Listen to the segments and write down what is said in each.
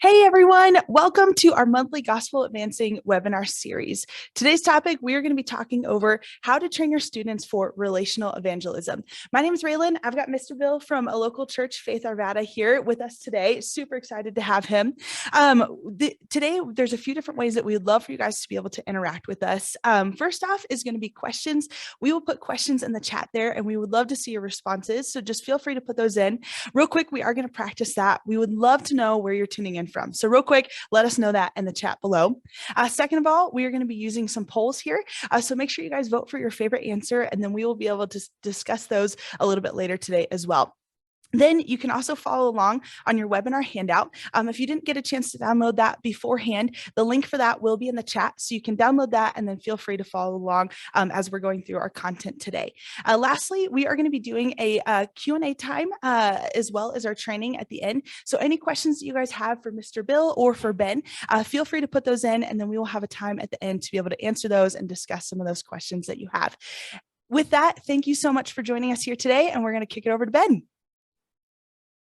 Hey everyone, welcome to our monthly Gospel Advancing webinar series. Today's topic, we are going to be talking over how to train your students for relational evangelism. My name is Raylan. I've got Mr. Bill from a local church, Faith Arvada, here with us today. Super excited to have him. Today, there's a few different ways that we would love for you guys to be able to interact with us. First off is going to be questions. We will put questions in the chat there, and we would love to see your responses. So just feel free to put those in. Real quick, we are going to practice that. We would love to know where you're tuning in from. So real quick, let us know that in the chat below. Second of all, we are going to be using some polls here. So make sure you guys vote for your favorite answer, and then we will be able to discuss those a little bit later today as well. Then you can also follow along on your webinar handout. If you didn't get a chance to download that beforehand, the link for that will be in the chat. So you can download that and then feel free to follow along as we're going through our content today. Lastly, we are going to be doing a Q&A time as well as our training at the end. So any questions that you guys have for Mr. Bill or for Ben, feel free to put those in, and then we will have a time at the end to be able to answer those and discuss some of those questions that you have. With that, thank you so much for joining us here today, and we're going to kick it over to Ben.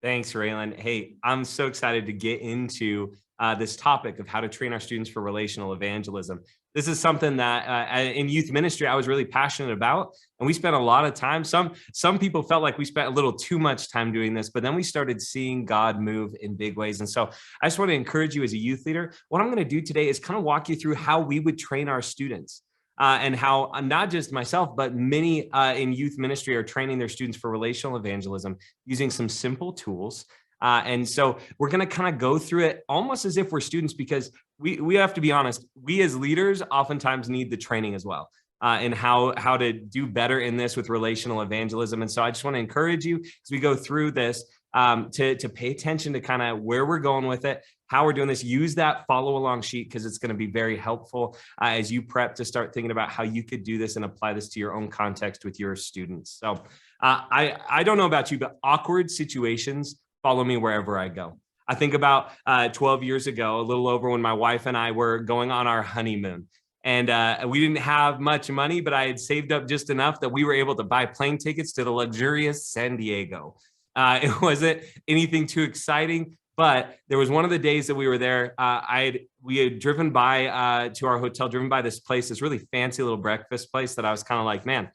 Thanks, Raylan. Hey, I'm so excited to get into this topic of how to train our students for relational evangelism. This is something that in youth ministry, I was really passionate about, and we spent a lot of time. Some people felt like we spent a little too much time doing this, but then we started seeing God move in big ways. And so I just want to encourage you as a youth leader. What I'm going to do today is kind of walk you through how we would train our students. And how not just myself, but many in youth ministry are training their students for relational evangelism using some simple tools. And so we're going to kind of go through it almost as if we're students, because we have to be honest, we as leaders oftentimes need the training as well. And how to do better in this with relational evangelism. And so I just want to encourage you as we go through this to pay attention to kind of where we're going with it, how we're doing this. Use that follow along sheet because it's going to be very helpful as you prep to start thinking about how you could do this and apply this to your own context with your students. So I don't know about you, but awkward situations follow me wherever I go. I think about 12 years ago, a little over, when my wife and I were going on our honeymoon. And we didn't have much money, but I had saved up just enough that we were able to buy plane tickets to the luxurious San Diego. It wasn't anything too exciting, but there was one of the days that we were there. We had driven by to our hotel, driven by this place, this really fancy little breakfast place that I was kind of like, man,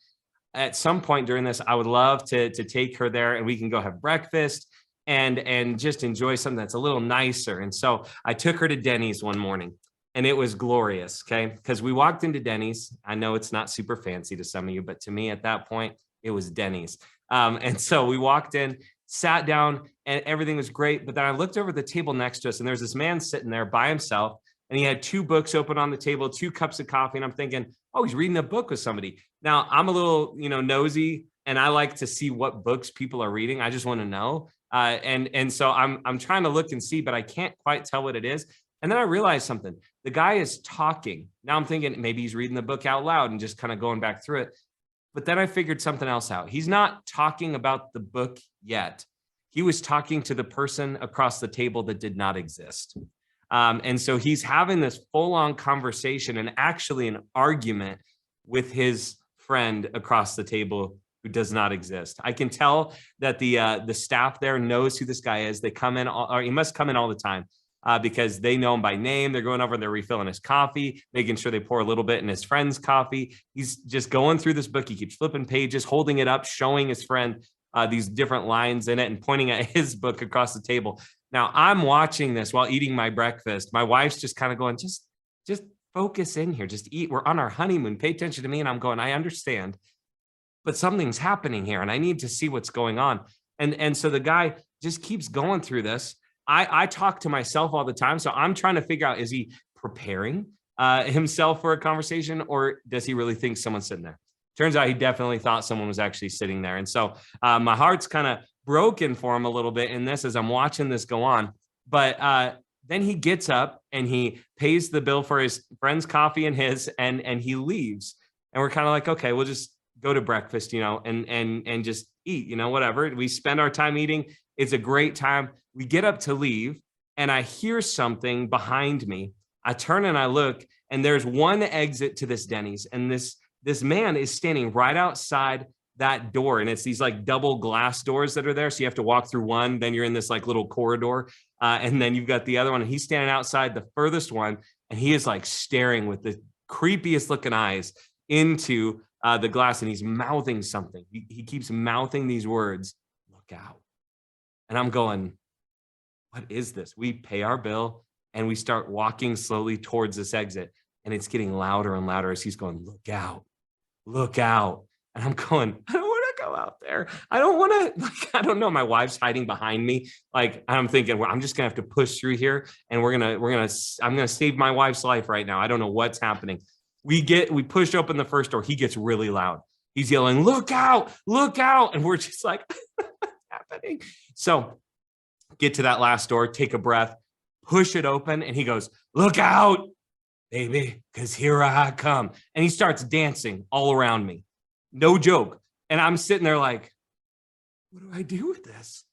at some point during this, I would love to take her there and we can go have breakfast and just enjoy something that's a little nicer. And so I took her to Denny's one morning. And it was glorious, okay? Because we walked into Denny's. I know it's not super fancy to some of you, but to me at that point, it was Denny's. And so we walked in, sat down, and everything was great. But then I looked over at the table next to us, and there's this man sitting there by himself, and he had 2 books open on the table, 2 cups of coffee, and I'm thinking, oh, he's reading a book with somebody. Now, I'm a little, nosy, and I like to see what books people are reading. I just want to know. And so I'm trying to look and see, but I can't quite tell what it is. And then I realized something. The guy is talking. Now I'm thinking maybe he's reading the book out loud and just kind of going back through it. But then I figured something else out. He's not talking about the book yet. He was talking to the person across the table that did not exist. And so he's having this full-on conversation and actually an argument with his friend across the table who does not exist. I can tell that the staff there knows who this guy is. They come in, or he must come in all the time. Because they know him by name. They're going over and they're refilling his coffee, making sure they pour a little bit in his friend's coffee. He's just going through this book. He keeps flipping pages, holding it up, showing his friend these different lines in it and pointing at his book across the table. Now I'm watching this while eating my breakfast. My wife's just kind of going, just focus in here, just eat. We're on our honeymoon. Pay attention to me. And I'm going, I understand, but something's happening here and I need to see what's going on. And so the guy just keeps going through this. I talk to myself all the time. So I'm trying to figure out, is he preparing himself for a conversation, or does he really think someone's sitting there? Turns out he definitely thought someone was actually sitting there. And so my heart's kind of broken for him a little bit in this as I'm watching this go on. But then he gets up and he pays the bill for his friend's coffee and his, and he leaves. And we're kind of like, okay, we'll just go to breakfast, and just eat, whatever. We spend our time eating. It's a great time. We get up to leave and I hear something behind me. I turn and I look, and there's one exit to this Denny's, and this man is standing right outside that door, and it's these like double glass doors that are there. So you have to walk through one, then you're in this like little corridor, and then you've got the other one, and he's standing outside the furthest one, and he is like staring with the creepiest looking eyes into the glass, and he's mouthing something. He keeps mouthing these words, "Look out." And I'm going, what is this? We pay our bill and we start walking slowly towards this exit, and it's getting louder and louder as he's going, "Look out, look out." And I'm going, I don't want to go out there. I don't want to, like, I don't know. My wife's hiding behind me. Like, I'm thinking, well, I'm just gonna have to push through here, and I'm gonna save my wife's life right now. I don't know what's happening. We push open the first door. He gets really loud. He's yelling, "Look out, look out." And we're just like, what's happening? So get to that last door, take a breath, push it open, and he goes, "Look out, baby, because here I come." And he starts dancing all around me. No joke. And I'm sitting there like, what do I do with this?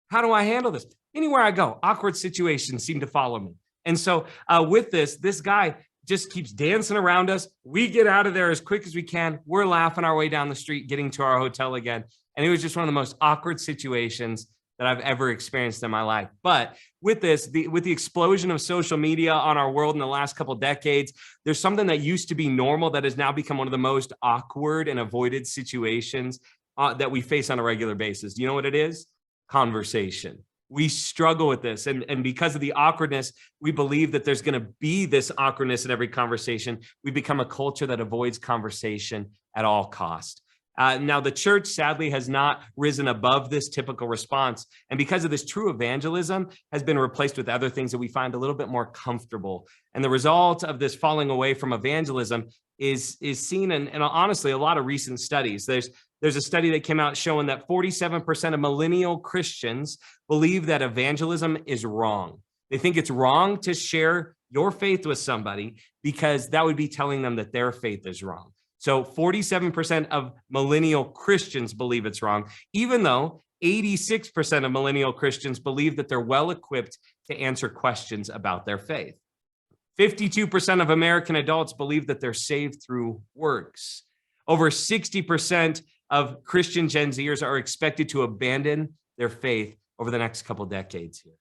How do I handle this? Anywhere I go, awkward situations seem to follow me. And so with this guy just keeps dancing around us. We get out of there as quick as we can. We're laughing our way down the street, getting to our hotel again. And it was just one of the most awkward situations that I've ever experienced in my life. But with the explosion of social media on our world in the last couple of decades, there's something that used to be normal that has now become one of the most awkward and avoided situations that we face on a regular basis. Do you know what it is? Conversation. We struggle with this. And because of the awkwardness, we believe that there's going to be this awkwardness in every conversation. We become a culture that avoids conversation at all costs. Now, the church, sadly, has not risen above this typical response. And because of this, true evangelism has been replaced with other things that we find a little bit more comfortable. And the result of this falling away from evangelism is seen in honestly, a lot of recent studies. There's a study that came out showing that 47% of millennial Christians believe that evangelism is wrong. They think it's wrong to share your faith with somebody because that would be telling them that their faith is wrong. So 47% of millennial Christians believe it's wrong, even though 86% of millennial Christians believe that they're well equipped to answer questions about their faith. 52% of American adults believe that they're saved through works. Over 60% of Christian Gen Zers are expected to abandon their faith over the next couple decades here.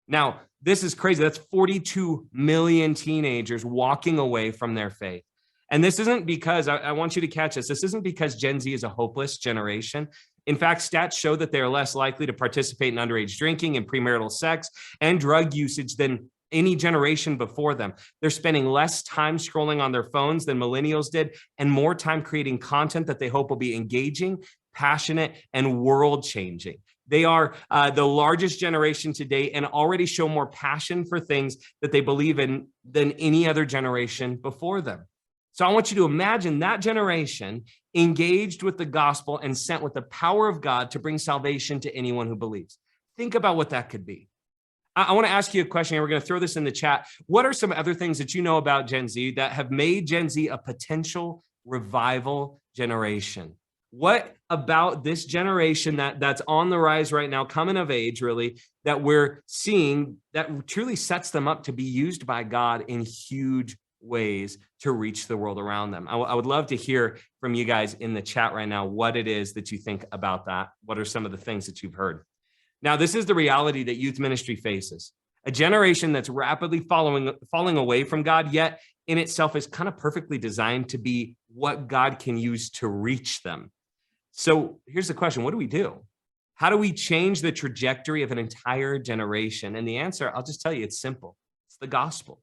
Now, this is crazy. That's 42 million teenagers walking away from their faith. And this isn't because, I want you to catch this isn't because Gen Z is a hopeless generation. In fact, stats show that they are less likely to participate in underage drinking and premarital sex and drug usage than any generation before them. They're spending less time scrolling on their phones than millennials did, and more time creating content that they hope will be engaging, passionate, and world-changing. They are the largest generation to date and already show more passion for things that they believe in than any other generation before them. So I want you to imagine that generation engaged with the gospel and sent with the power of God to bring salvation to anyone who believes. Think about what that could be. I want to ask you a question, and we're going to throw this in the chat. What are some other things that you know about Gen Z that have made Gen Z a potential revival generation? What about this generation that's on the rise right now, coming of age, really, that we're seeing that truly sets them up to be used by God in huge ways to reach the world around them? I would love to hear from you guys in the chat right now what it is that you think about that. What are some of the things that you've heard? Now, this is the reality that youth ministry faces. A generation that's rapidly falling away from God, yet in itself is kind of perfectly designed to be what God can use to reach them. So here's the question: what do we do? How do we change the trajectory of an entire generation? And the answer, I'll just tell you, it's simple. It's the gospel.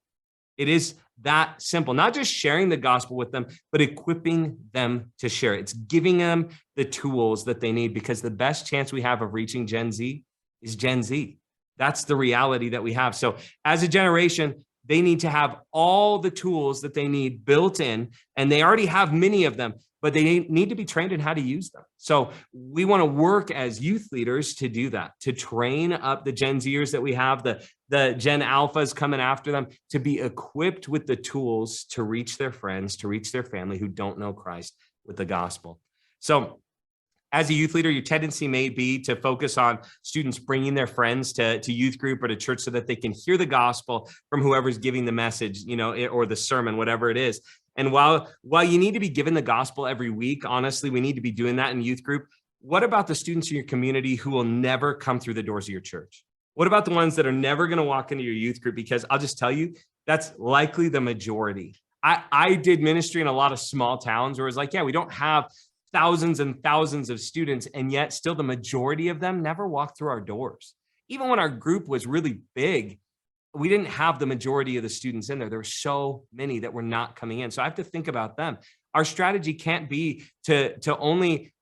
It is that simple. Not just sharing the gospel with them, but equipping them to share it. It's giving them the tools that they need, because the best chance we have of reaching Gen Z is Gen Z. That's the reality that we have. So as a generation, they need to have all the tools that they need built in, and they already have many of them, but they need to be trained in how to use them. So we want to work as youth leaders to do that, to train up the Gen Zers that we have, the Gen Alphas coming after them, to be equipped with the tools to reach their friends, to reach their family who don't know Christ with the gospel. So as a youth leader, your tendency may be to focus on students bringing their friends to youth group or to church so that they can hear the gospel from whoever's giving the message, or the sermon, whatever it is. And while you need to be given the gospel every week, honestly, we need to be doing that in youth group. What about the students in your community who will never come through the doors of your church? What about the ones that are never going to walk into your youth group? Because I'll just tell you, that's likely the majority. I did ministry in a lot of small towns where it's like, yeah, we don't have thousands and thousands of students, and yet still the majority of them never walked through our doors. Even when our group was really big, we didn't have the majority of the students in there. There were so many that were not coming in. So I have to think about them. Our strategy can't be to only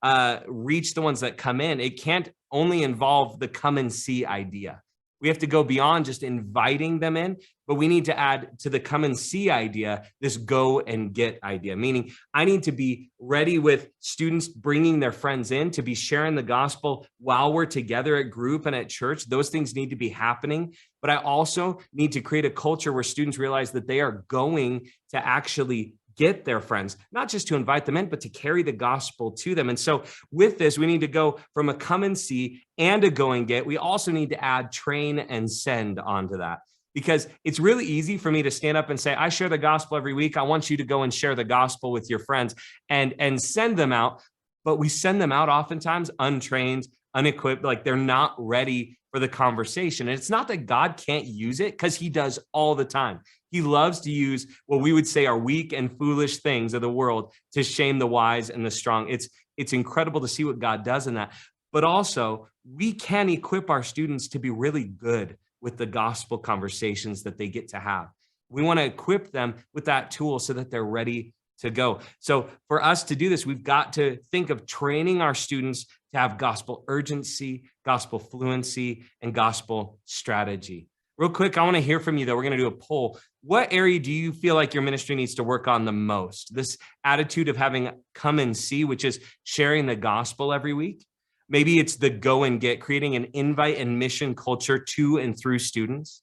reach the ones that come in. It can't only involve the come and see idea. We have to go beyond just inviting them in, but we need to add to the come and see idea, this go and get idea, meaning I need to be ready with students bringing their friends in to be sharing the gospel while we're together at group and at church. Those things need to be happening. But I also need to create a culture where students realize that they are going to actually get their friends, not just to invite them in, but to carry the gospel to them. And so with this, we need to go from a come and see and a go and get. We also need to add train and send onto that, because it's really easy for me to stand up and say, I share the gospel every week. I want you to go and share the gospel with your friends and send them out. But we send them out oftentimes untrained, unequipped, like they're not ready for the conversation. And it's not that God can't use it, because he does all the time. He loves to use what we would say are weak and foolish things of the world to shame the wise and the strong. It's incredible to see what God does in that. But also, we can equip our students to be really good with the gospel conversations that they get to have. We want to equip them with that tool so that they're ready to go. So for us to do this, we've got to think of training our students to have gospel urgency, gospel fluency, and gospel strategy. Real quick, I want to hear from you, though. We're going to do a poll. What area do you feel like your ministry needs to work on the most? This attitude of having come and see, which is sharing the gospel every week. Maybe it's the go and get, creating an invite and mission culture to and through students.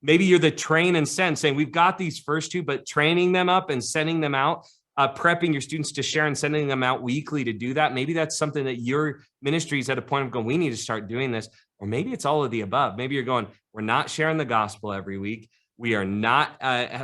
Maybe you're the train and send, saying we've got these first two, but training them up and sending them out, prepping your students to share and sending them out weekly to do that. Maybe that's something that your ministry is at a point of going, we need to start doing this. Or maybe it's all of the above. Maybe you're going, we're not sharing the gospel every week. We are not,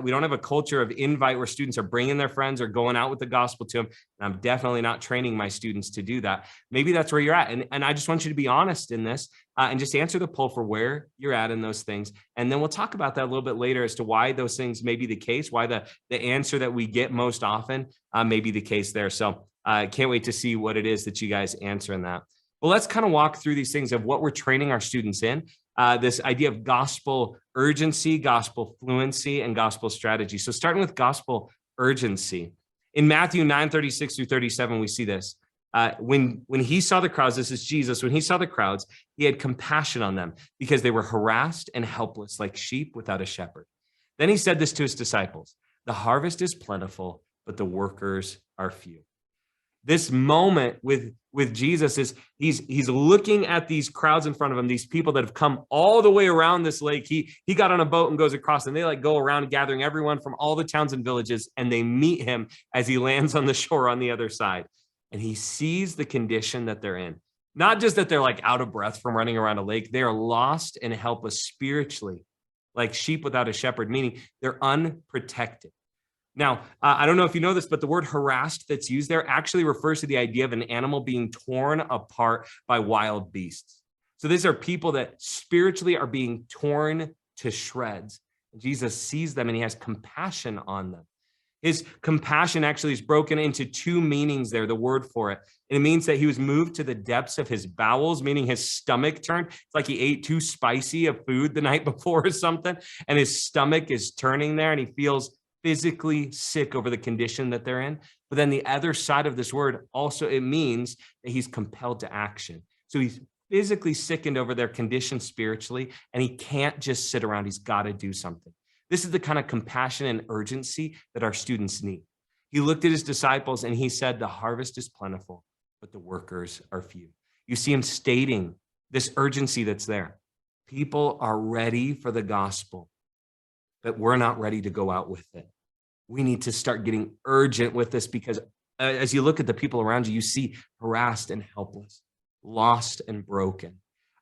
we don't have a culture of invite where students are bringing their friends or going out with the gospel to them. And I'm definitely not training my students to do that. Maybe that's where you're at. And I just want you to be honest in this and just answer the poll for where you're at in those things. And then we'll talk about that a little bit later as to why those things may be the case, why the answer that we get most often may be the case there. So I can't wait to see what it is that you guys answer in that. Well, let's kind of walk through these things of what we're training our students in. This idea of gospel urgency, gospel fluency, and gospel strategy. So starting with gospel urgency. In Matthew 9:36 through 37, we see this. When he saw the crowds, this is Jesus, when he saw the crowds, he had compassion on them because they were harassed and helpless like sheep without a shepherd. Then he said this to his disciples, the harvest is plentiful, but the workers are few. This moment with Jesus is he's looking at these crowds in front of him, these people that have come all the way around this lake. He got on a boat and goes across, and they like go around gathering everyone from all the towns and villages, and they meet him as he lands on the shore on the other side. And he sees the condition that they're in. Not just that they're like out of breath from running around a lake, they are lost and helpless spiritually, like sheep without a shepherd, meaning they're unprotected. Now, I don't know if you know this, but the word harassed that's used there actually refers to the idea of an animal being torn apart by wild beasts. So these are people that spiritually are being torn to shreds. Jesus sees them and he has compassion on them. His compassion actually is broken into two meanings there, the word for it. And it means that he was moved to the depths of his bowels, meaning his stomach turned. It's like he ate too spicy of food the night before or something, and his stomach is turning there and he feels physically sick over the condition that they're in. But then the other side of this word also, it means that he's compelled to action. So he's physically sickened over their condition spiritually, and he can't just sit around. He's got to do something. This is the kind of compassion and urgency that our students need. He looked at his disciples and he said, the harvest is plentiful, but the workers are few. You see him stating this urgency that's there. People are ready for the gospel, but we're not ready to go out with it. We need to start getting urgent with this because as you look at the people around you, you see harassed and helpless, lost and broken.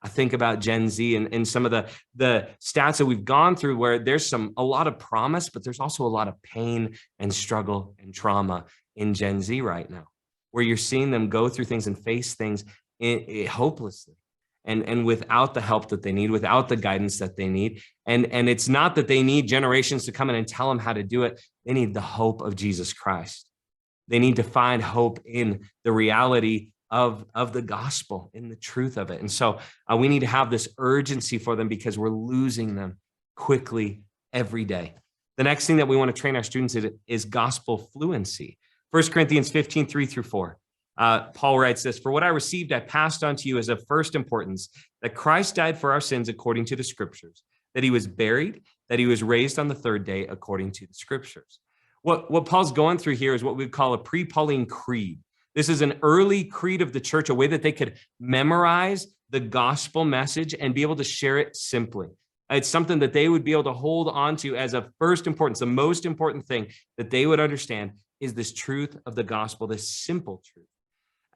I think about Gen Z and some of the stats that we've gone through where there's a lot of promise, but there's also a lot of pain and struggle and trauma in Gen Z right now, where you're seeing them go through things and face things hopelessly and without the help that they need, without the guidance that they need. And it's not that they need generations to come in and tell them how to do it. They need the hope of Jesus Christ. They need to find hope in the reality of the gospel, in the truth of it. And so we need to have this urgency for them because we're losing them quickly every day. The next thing that we want to train our students is gospel fluency. 1 Corinthians 15, 3-4. Paul writes this, "For what I received, I passed on to you as of first importance, that Christ died for our sins according to the scriptures, that he was buried, that he was raised on the third day according to the scriptures." What Paul's going through here is what we call a pre-Pauline creed. This is an early creed of the church, a way that they could memorize the gospel message and be able to share it simply. It's something that they would be able to hold on to as of first importance. The most important thing that they would understand is this truth of the gospel, this simple truth.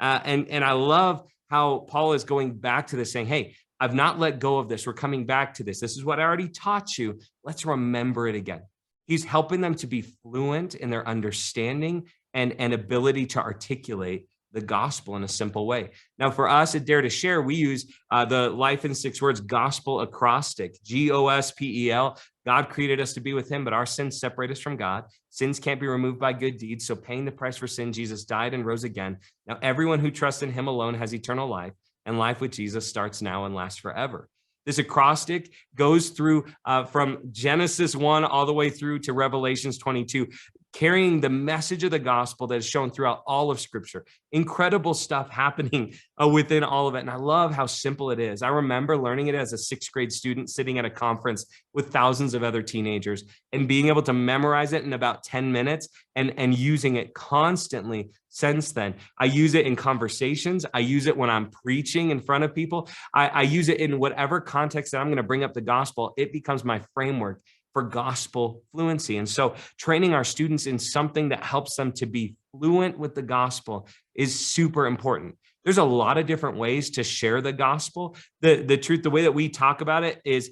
And I love how Paul is going back to this saying, hey, I've not let go of this. We're coming back to this. This is what I already taught you. Let's remember it again. He's helping them to be fluent in their understanding and ability to articulate the gospel in a simple way. Now, for us at Dare to Share, we use the Life in 6 Words gospel acrostic, GOSPEL. God created us to be with him, but our sins separate us from God. Sins can't be removed by good deeds. So paying the price for sin, Jesus died and rose again. Now, everyone who trusts in him alone has eternal life, and life with Jesus starts now and lasts forever. This acrostic goes through from Genesis 1 all the way through to Revelations 22, carrying the message of the gospel that is shown throughout all of Scripture. Incredible stuff happening within all of it. And I love how simple it is. I remember learning it as a 6th grade student sitting at a conference with thousands of other teenagers and being able to memorize it in about 10 minutes and using it constantly since then. I use it in conversations. I use it when I'm preaching in front of people. I use it in whatever context that I'm going to bring up the gospel. It becomes my framework for gospel fluency. And so training our students in something that helps them to be fluent with the gospel is super important. There's a lot of different ways to share the gospel. The truth, the way that we talk about it is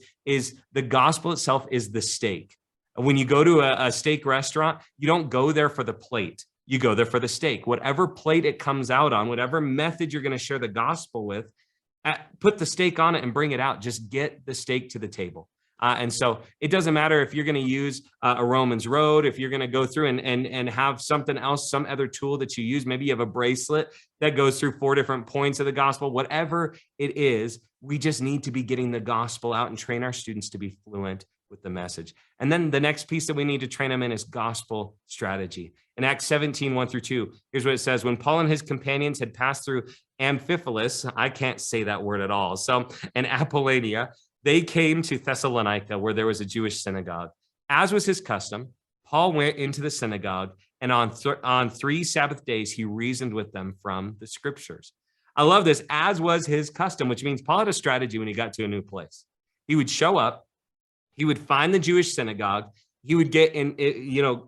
the gospel itself is the steak. When you go to a steak restaurant, you don't go there for the plate. You go there for the steak. Whatever plate it comes out on, whatever method you're going to share the gospel with, put the steak on it and bring it out. Just get the steak to the table. And so it doesn't matter if you're going to use a Romans Road, if you're going to go through and have something else, some other tool that you use. Maybe you have a bracelet that goes through 4 different points of the gospel. Whatever it is, we just need to be getting the gospel out and train our students to be fluent with the message. And then the next piece that we need to train them in is gospel strategy. In Acts 17, 1-2, here's what it says. When Paul and his companions had passed through Amphipolis, I can't say that word at all, and Apollonia, they came to Thessalonica, where there was a Jewish synagogue. As was his custom, Paul went into the synagogue, and on 3 Sabbath days, he reasoned with them from the scriptures. I love this, as was his custom, which means Paul had a strategy when he got to a new place. He would show up, he would find the Jewish synagogue, he would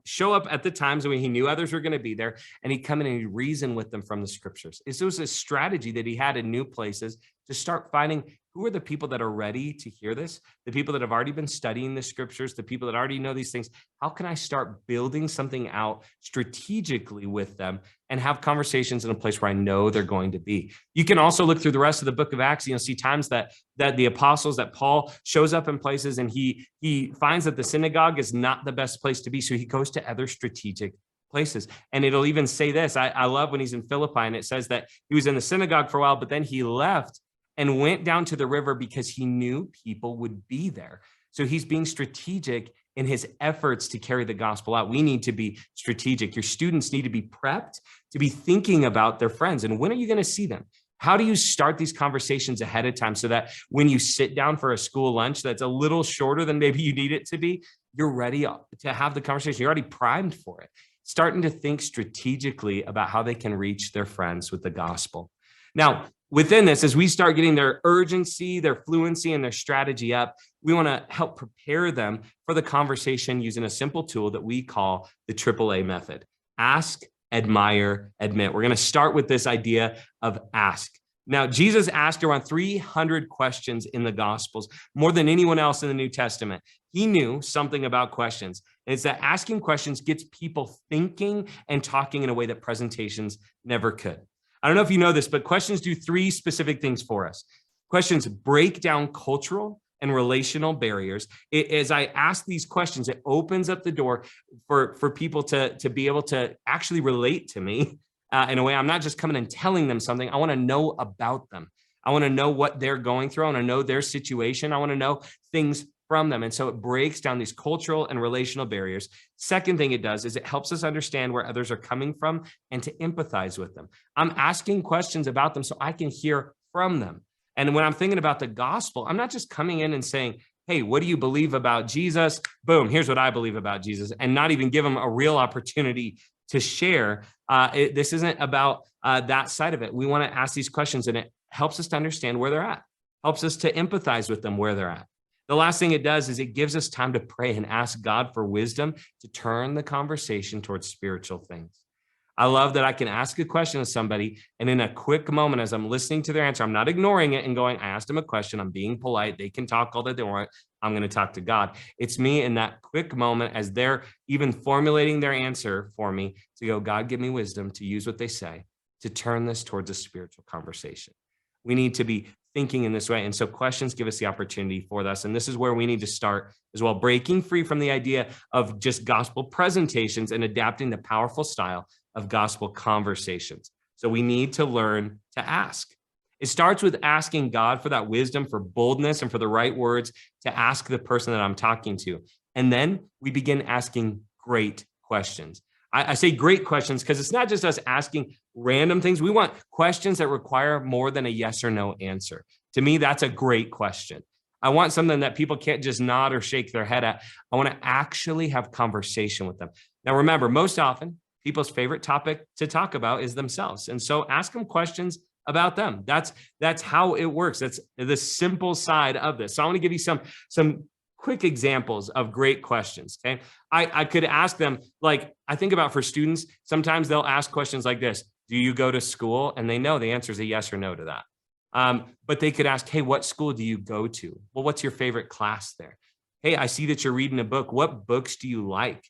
show up at the times when he knew others were going to be there, and he'd come in and he'd reason with them from the scriptures. It was a strategy that he had in new places to start finding who are the people that are ready to hear this, the people that have already been studying the scriptures, the people that already know these things. How can I start building something out strategically with them and have conversations in a place where I know they're going to be? You can also look through the rest of the book of Acts, and you'll see times that the apostles, that Paul shows up in places and he finds that the synagogue is not the best place to be. So he goes to other strategic places. And it'll even say this. I love when he's in Philippi, and it says that he was in the synagogue for a while, but then he left and went down to the river because he knew people would be there. So he's being strategic in his efforts to carry the gospel out. We need to be strategic. Your students need to be prepped to be thinking about their friends. And when are you going to see them? How do you start these conversations ahead of time so that when you sit down for a school lunch that's a little shorter than maybe you need it to be, you're ready to have the conversation. You're already primed for it. Starting to think strategically about how they can reach their friends with the gospel. Now, within this, as we start getting their urgency, their fluency, and their strategy up, we want to help prepare them for the conversation using a simple tool that we call the AAA method. Ask, admire, admit. We're going to start with this idea of ask. Now, Jesus asked around 300 questions in the Gospels, more than anyone else in the New Testament. He knew something about questions. And it's that asking questions gets people thinking and talking in a way that presentations never could. I don't know if you know this, but questions do three specific things for us. Questions break down cultural and relational barriers. As I ask these questions, it opens up the door for people to be able to actually relate to me in a way. I'm not just coming and telling them something. I want to know about them. I want to know what they're going through. I want to know their situation. I want to know things from them. And so it breaks down these cultural and relational barriers. Second thing it does is it helps us understand where others are coming from and to empathize with them. I'm asking questions about them so I can hear from them. And when I'm thinking about the gospel, I'm not just coming in and saying, hey, what do you believe about Jesus? Boom, here's what I believe about Jesus, and not even give them a real opportunity to share. This isn't about that side of it. We want to ask these questions, and it helps us to understand where they're at, helps us to empathize with them where they're at. The last thing it does is it gives us time to pray and ask God for wisdom to turn the conversation towards spiritual things. I love that I can ask a question to somebody, and in a quick moment, as I'm listening to their answer, I'm not ignoring it and going, I asked them a question. I'm being polite. They can talk all that they want. I'm going to talk to God. It's me in that quick moment as they're even formulating their answer for me to go, God, give me wisdom to use what they say to turn this towards a spiritual conversation. We need to be thinking in this way. And so questions give us the opportunity for this. And this is where we need to start as well, breaking free from the idea of just gospel presentations and adapting the powerful style of gospel conversations. So we need to learn to ask. It starts with asking God for that wisdom, for boldness, and for the right words to ask the person that I'm talking to. And then we begin asking great questions. I say great questions because it's not just us asking random things. We want questions that require more than a yes or no answer. To me, that's a great question. I want something that people can't just nod or shake their head at. I want to actually have conversation with them. Now, remember, most often, people's favorite topic to talk about is themselves. And so ask them questions about them. That's how it works. That's the simple side of this. So I want to give you some quick examples of great questions. Okay. I could ask them, like, I think about for students, sometimes they'll ask questions like this. Do you go to school? And they know the answer is a yes or no to that. But they could ask, hey, what school do you go to? Well, what's your favorite class there? Hey, I see that you're reading a book. What books do you like?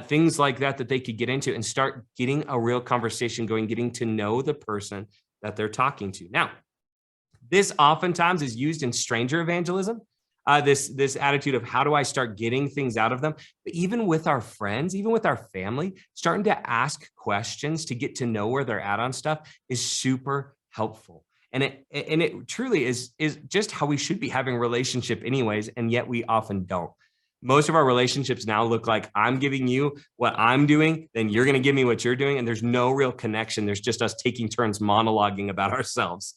Things like that they could get into and start getting a real conversation going, getting to know the person that they're talking to. Now, this oftentimes is used in stranger evangelism, this attitude of how do I start getting things out of them? But even with our friends, even with our family, starting to ask questions to get to know where they're at on stuff is super helpful. And it truly is just how we should be having a relationship anyways, and yet we often don't. Most of our relationships now look like I'm giving you what I'm doing, then you're going to give me what you're doing. And there's no real connection. There's just us taking turns monologuing about ourselves.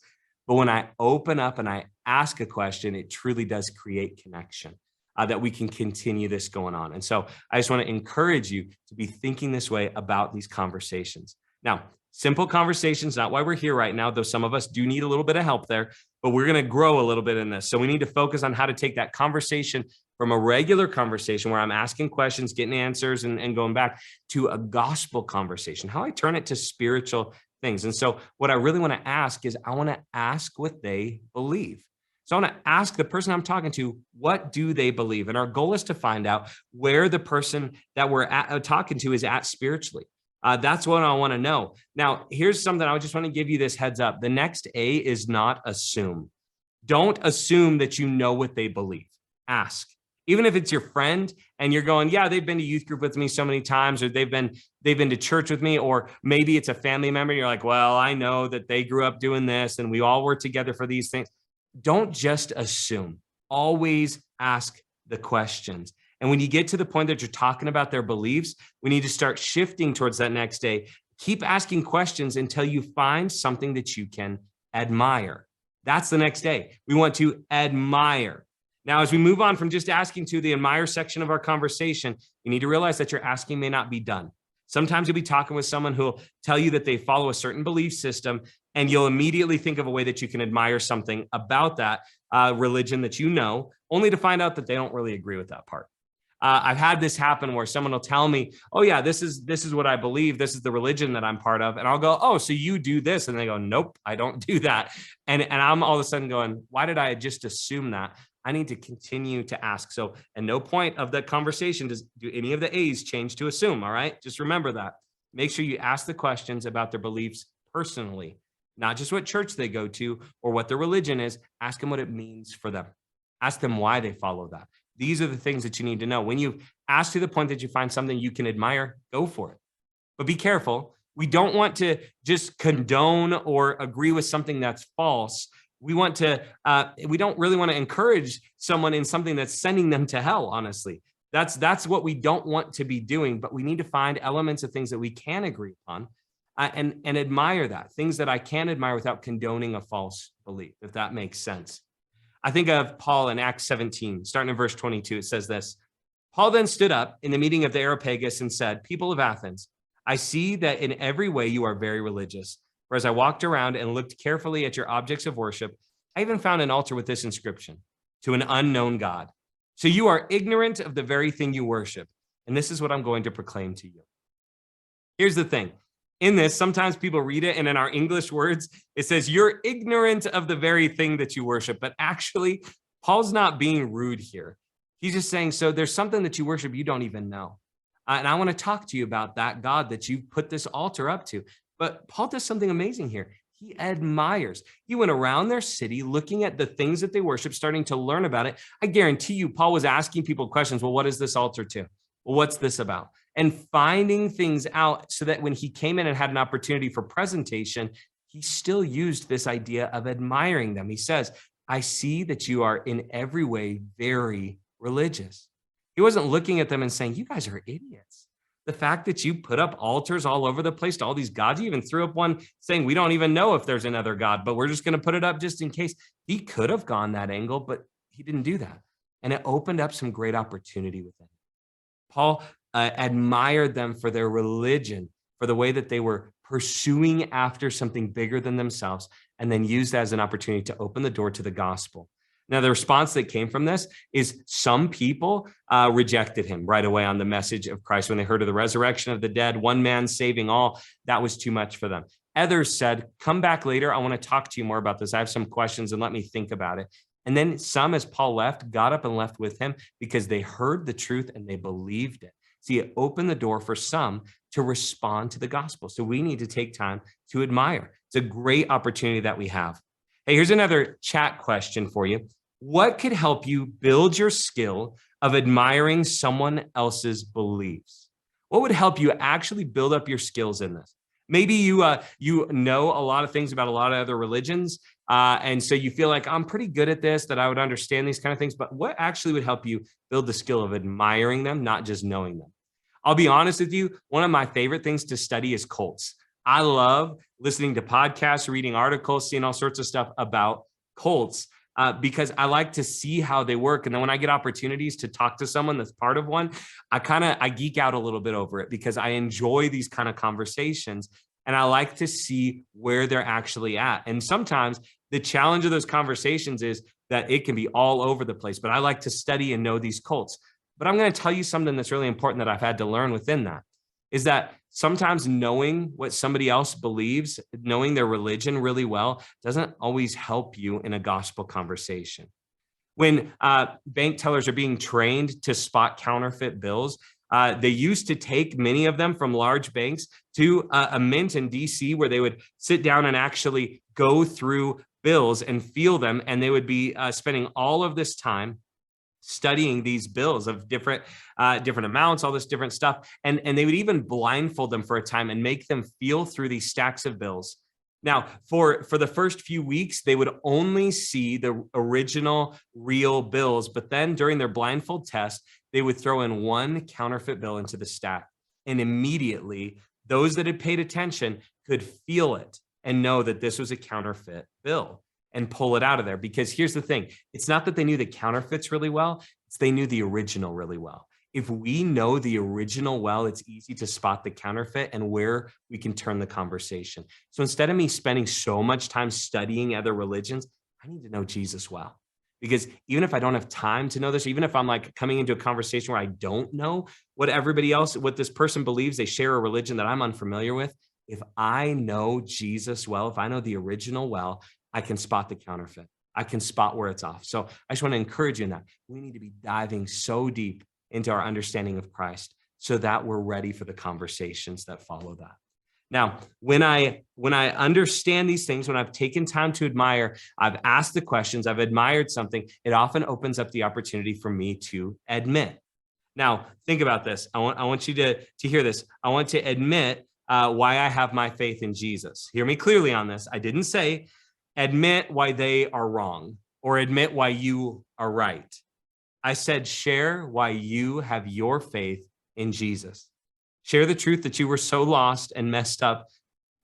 But when I open up and I ask a question, it truly does create connection that we can continue this going on. And so I just want to encourage you to be thinking this way about these conversations. Now, simple conversations, not why we're here right now, though some of us do need a little bit of help there, but we're going to grow a little bit in this. So we need to focus on how to take that conversation from a regular conversation where I'm asking questions, getting answers, and going back to a gospel conversation, how I turn it to spiritual things. And so what I really want to ask is I want to ask what they believe. So I want to ask the person I'm talking to, what do they believe? And our goal is to find out where the person that we're talking to is at spiritually. That's what I want to know. Now, here's something I just want to give you this heads up. The next A is not assume. Don't assume that you know what they believe. Ask. Even if it's your friend and you're going, yeah, they've been to youth group with me so many times, or they've been to church with me, or maybe it's a family member. You're like, well, I know that they grew up doing this and we all work together for these things. Don't just assume. Always ask the questions. And when you get to the point that you're talking about their beliefs, we need to start shifting towards that next day. Keep asking questions until you find something that you can admire. That's the next day. We want to admire. Now, as we move on from just asking to the admire section of our conversation, you need to realize that your asking may not be done. Sometimes you'll be talking with someone who will tell you that they follow a certain belief system, and you'll immediately think of a way that you can admire something about that religion that you know, only to find out that they don't really agree with that part. I've had this happen where someone will tell me, oh yeah, this is what I believe. This is the religion that I'm part of. And I'll go, oh, so you do this. And they go, nope, I don't do that. And I'm all of a sudden going, why did I just assume that? I need to continue to ask. So at no point of the conversation do any of the A's change to assume. All right. Just remember that. Make sure you ask the questions about their beliefs personally, not just what church they go to or what their religion is. Ask them what it means for them. Ask them why they follow that. These are the things that you need to know. When you ask to the point that you find something you can admire, go for it. But be careful. We don't want to just condone or agree with something that's false. We don't really want to encourage someone in something that's sending them to hell, honestly. That's what we don't want to be doing, but we need to find elements of things that we can agree upon and admire that, things that I can admire without condoning a false belief, if that makes sense. I think of Paul in Acts 17, starting in verse 22. It says this: Paul then stood up in the meeting of the Areopagus and said, people of Athens, I see that in every way you are very religious. For as I walked around and looked carefully at your objects of worship, I even found an altar with this inscription, to an unknown God. So you are ignorant of the very thing you worship. And this is what I'm going to proclaim to you. Here's the thing. In this, sometimes people read it, and in our English words, it says, you're ignorant of the very thing that you worship. But actually, Paul's not being rude here. He's just saying, so there's something that you worship you don't even know. And I want to talk to you about that God that you put this altar up to. But Paul does something amazing here. He admires. He went around their city looking at the things that they worship, starting to learn about it. I guarantee you, Paul was asking people questions. Well, what is this altar to? Well, what's this about? And finding things out so that when he came in and had an opportunity for presentation, he still used this idea of admiring them. He says, I see that you are in every way very religious. He wasn't looking at them and saying, you guys are idiots. The fact that you put up altars all over the place to all these gods, you even threw up one saying, we don't even know if there's another God, but we're just going to put it up just in case. He could have gone that angle, but he didn't do that. And it opened up some great opportunity with him. Paul admired them for their religion, for the way that they were pursuing after something bigger than themselves, and then used that as an opportunity to open the door to the gospel. Now, the response that came from this is some people rejected him right away on the message of Christ when they heard of the resurrection of the dead, one man saving all. That was too much for them. Others said, come back later. I want to talk to you more about this. I have some questions and let me think about it. And then some, as Paul left, got up and left with him because they heard the truth and they believed it. See, it opened the door for some to respond to the gospel. So we need to take time to admire. It's a great opportunity that we have. Hey, here's another chat question for you. What could help you build your skill of admiring someone else's beliefs? What would help you actually build up your skills in this? Maybe you know a lot of things about a lot of other religions, and so you feel like I'm pretty good at this, that I would understand these kind of things. But what actually would help you build the skill of admiring them, not just knowing them? I'll be honest with you. One of my favorite things to study is cults. I love listening to podcasts, reading articles, seeing all sorts of stuff about cults because I like to see how they work. And then when I get opportunities to talk to someone that's part of one, I geek out a little bit over it because I enjoy these kind of conversations and I like to see where they're actually at. And sometimes the challenge of those conversations is that it can be all over the place, but I like to study and know these cults. But I'm going to tell you something that's really important that I've had to learn within that. Is that sometimes knowing what somebody else believes, knowing their religion really well, doesn't always help you in a gospel conversation. When bank tellers are being trained to spot counterfeit bills, they used to take many of them from large banks to a mint in DC where they would sit down and actually go through bills and feel them. And they would be spending all of this time studying these bills of different amounts, all this different stuff. And they would even blindfold them for a time and make them feel through these stacks of bills. Now, for the first few weeks, they would only see the original real bills, but then during their blindfold test, they would throw in one counterfeit bill into the stack. And immediately, those that had paid attention could feel it and know that this was a counterfeit bill and pull it out of there. Because here's the thing, it's not that they knew the counterfeits really well, it's they knew the original really well. If we know the original well, it's easy to spot the counterfeit and where we can turn the conversation. So instead of me spending so much time studying other religions, I need to know Jesus well. Because even if I don't have time to know this, even if I'm like coming into a conversation where I don't know what this person believes, they share a religion that I'm unfamiliar with. If I know Jesus well, if I know the original well, I can spot the counterfeit. I can spot where it's off. So I just want to encourage you in that. We need to be diving so deep into our understanding of Christ so that we're ready for the conversations that follow that. Now, when I understand these things, when I've taken time to admire, I've asked the questions, I've admired something, it often opens up the opportunity for me to admit. Now, think about this. I want you to hear this. I want to admit why I have my faith in Jesus. Hear me clearly on this. I didn't say admit why they are wrong or admit why you are right. I said share why you have your faith in Jesus. Share the truth that you were so lost and messed up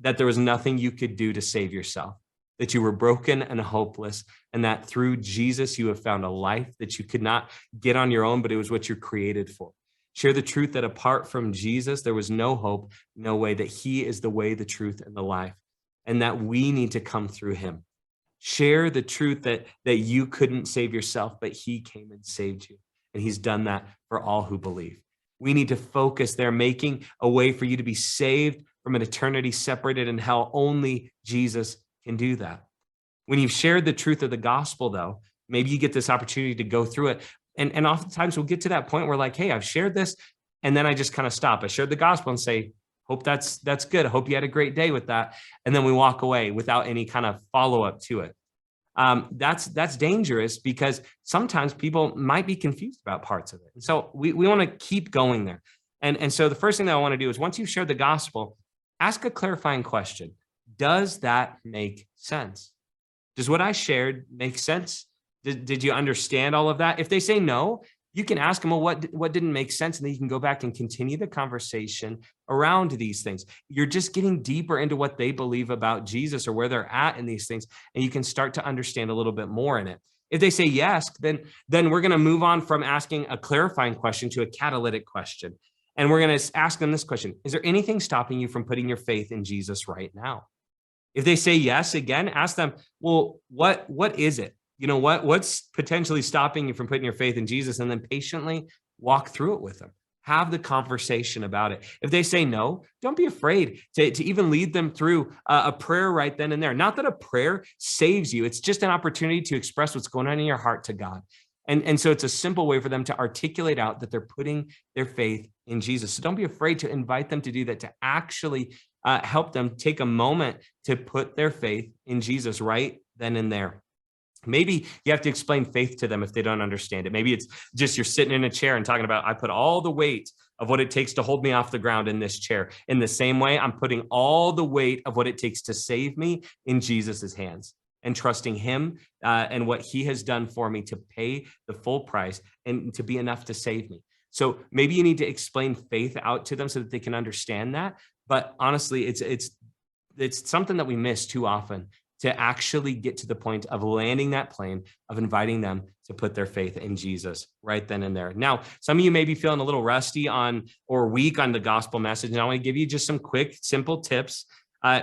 that there was nothing you could do to save yourself, that you were broken and hopeless, and that through Jesus, you have found a life that you could not get on your own, but it was what you're created for. Share the truth that apart from Jesus, there was no hope, no way, that he is the way, the truth, and the life, and that we need to come through him. Share the truth that you couldn't save yourself, but he came and saved you, and he's done that for all who believe. We need to focus there, making a way for you to be saved from an eternity separated in hell. Only Jesus can do that. When you've shared the truth of the gospel, though, maybe you get this opportunity to go through it. And oftentimes we'll get to that point where like, hey, I've shared this, and then I just kind of stop. I shared the gospel and say, hope that's good. I hope you had a great day with that. And then we walk away without any kind of follow-up to it. That's dangerous because sometimes people might be confused about parts of it. And so we want to keep going there. And so the first thing that I want to do is once you've shared the gospel, ask a clarifying question. Does that make sense? Does what I shared make sense? Did you understand all of that? If they say no, you can ask them, well, what didn't make sense? And then you can go back and continue the conversation around these things. You're just getting deeper into what they believe about Jesus or where they're at in these things. And you can start to understand a little bit more in it. If they say yes, then we're going to move on from asking a clarifying question to a catalytic question. And we're going to ask them this question. Is there anything stopping you from putting your faith in Jesus right now? If they say yes, again, ask them, well, what is it? You know, what's potentially stopping you from putting your faith in Jesus? And then patiently walk through it with them. Have the conversation about it. If they say no, don't be afraid to even lead them through a prayer right then and there. Not that a prayer saves you. It's just an opportunity to express what's going on in your heart to God. And so it's a simple way for them to articulate out that they're putting their faith in Jesus. So don't be afraid to invite them to do that, to actually help them take a moment to put their faith in Jesus right then and there. Maybe you have to explain faith to them if they don't understand it. Maybe it's just you're sitting in a chair and talking about, I put all the weight of what it takes to hold me off the ground in this chair. In the same way, I'm putting all the weight of what it takes to save me in Jesus's hands and trusting him and what he has done for me to pay the full price and to be enough to save me. So maybe you need to explain faith out to them so that they can understand that. But honestly, it's something that we miss too often, to actually get to the point of landing that plane, of inviting them to put their faith in Jesus right then and there. Now, some of you may be feeling a little rusty on or weak on the gospel message, and I want to give you just some quick, simple tips.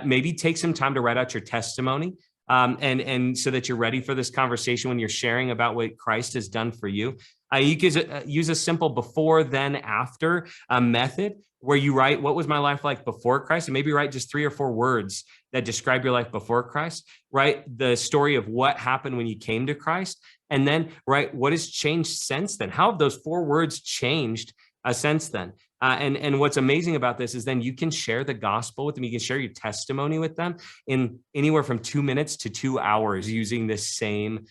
Maybe take some time to write out your testimony, and so that you're ready for this conversation when you're sharing about what Christ has done for you. You could use a simple before, then, after method where you write, what was my life like before Christ? And maybe write just 3 or 4 words that describe your life before Christ. Write the story of what happened when you came to Christ. And then write what has changed since then. How have those 4 words changed since then? And what's amazing about this is then you can share the gospel with them. You can share your testimony with them in anywhere from 2 minutes to 2 hours using this same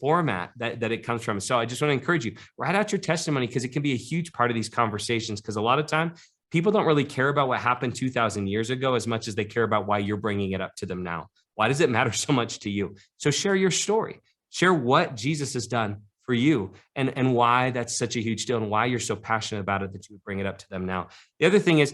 format that it comes from. So I just want to encourage you, write out your testimony because it can be a huge part of these conversations, because a lot of time people don't really care about what happened 2,000 years ago as much as they care about why you're bringing it up to them now. Why does it matter so much to you? So share your story, share what Jesus has done for you and why that's such a huge deal and why you're so passionate about it that you would bring it up to them now. The other thing is